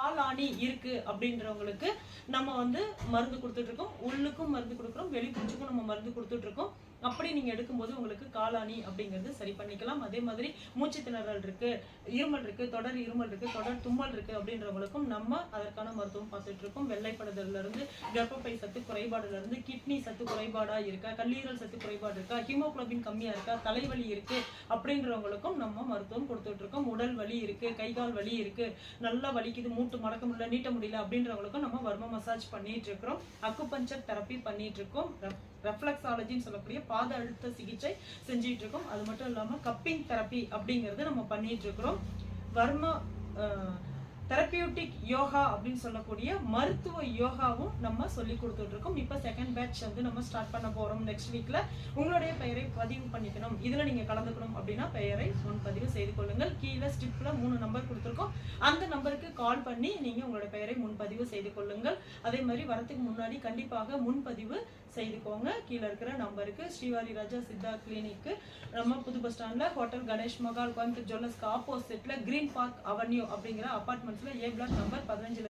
காலாணி இருக்கு அப்படின்றவங்களுக்கு நம்ம வந்து மருந்து கொடுத்துட்டு இருக்கோம். உள்ளுக்கும் மருந்து கொடுக்குறோம், வெளி பூச்சிக்கும் நம்ம மருந்து கொடுத்துட்டு இருக்கோம். அப்படி நீங்க எடுக்கும்போது உங்களுக்கு காலாணி அப்படிங்கிறது சரி பண்ணிக்கலாம். அதே மாதிரி மூச்சு திணறல் இருக்கு, இருமல் இருக்கு, தொடர் இருமல் இருக்கு, தொடர் தும்மல் இருக்கு அப்படின்றவங்களுக்கும் நம்ம அதற்கான மருத்துவம் பார்த்துட்டு இருக்கோம். வெள்ளைப்படுதல்ல இருந்து, கர்ப்பப்பை சத்து குறைபாடுல இருந்து, கிட்னி சத்து குறைபாடா இருக்கா, கல்லீரல் சத்து குறைபாடு இருக்கா, ஹீமோகுளோபின் கம்மியா இருக்கா, தலைவலி இருக்கு அப்படின்றவங்களுக்கும் நம்ம மருத்துவம் கொடுத்துட்டு இருக்கோம். உடல் வலி இருக்கு, கை கால் வலி இருக்கு, நல்லா வலிக்குது, மூட்டு மடக்க முடியல, நீட்ட முடியல அப்படின்றவங்களுக்கும் நம்ம வர்ம மசாஜ் பண்ணிட்டு இருக்கிறோம். அக்குபஞ்சர் தெரப்பி பண்ணிட்டு இருக்கோம். ரெஃப்ளெக்ஸாலஜின்னு சொல்லக்கூடிய பாத அழுத்த சிகிச்சை செஞ்சிட்டு இருக்கோம். அது மட்டும் இல்லாம கப்பிங் தெரப்பி அப்படிங்கறது நம்ம பண்ணிட்டு இருக்கிறோம். வர்ம தெரபியூட்டிக் யோகா அப்படின்னு சொல்லக்கூடிய மருத்துவ யோகாவும் நம்ம சொல்லி கொடுத்துட்டு இருக்கோம். இப்போ செகண்ட் பேட்ச் வந்து நம்ம ஸ்டார்ட் பண்ண போறோம் நெக்ஸ்ட் வீக்ல. உங்களுடைய பெயரை பதிவு பண்ணிக்கணும், இதுல நீங்க கலந்துக்கணும் அப்படின்னா பெயரை முன்பதிவு செய்து கொள்ளுங்கள். கீழே ஸ்டிப்ல 3 நம்பர் கொடுத்துருக்கோம். அந்த நம்பருக்கு கால் பண்ணி நீங்க உங்களுடைய பெயரை முன்பதிவு செய்து கொள்ளுங்கள். அதே மாதிரி வரத்துக்கு முன்னாடி கண்டிப்பாக முன்பதிவு செய்துக்கோங்க. கீழே இருக்கிற நம்பருக்கு ஸ்ரீவாரி ராஜா சித்தா கிளினிக்கு, நம்ம புது பஸ் ஸ்டாண்ட்ல ஹோட்டல் கணேஷ் மகால் கோயம்புத்தூர் ஜுவல்லர்ஸ்க்கு ஆப்போசிட்ல கிரீன் பார்க் அவென்யூ அப்படிங்கிற அபார்ட்மெண்ட்ஸ்ல ஏ பிளாக் நம்பர் 15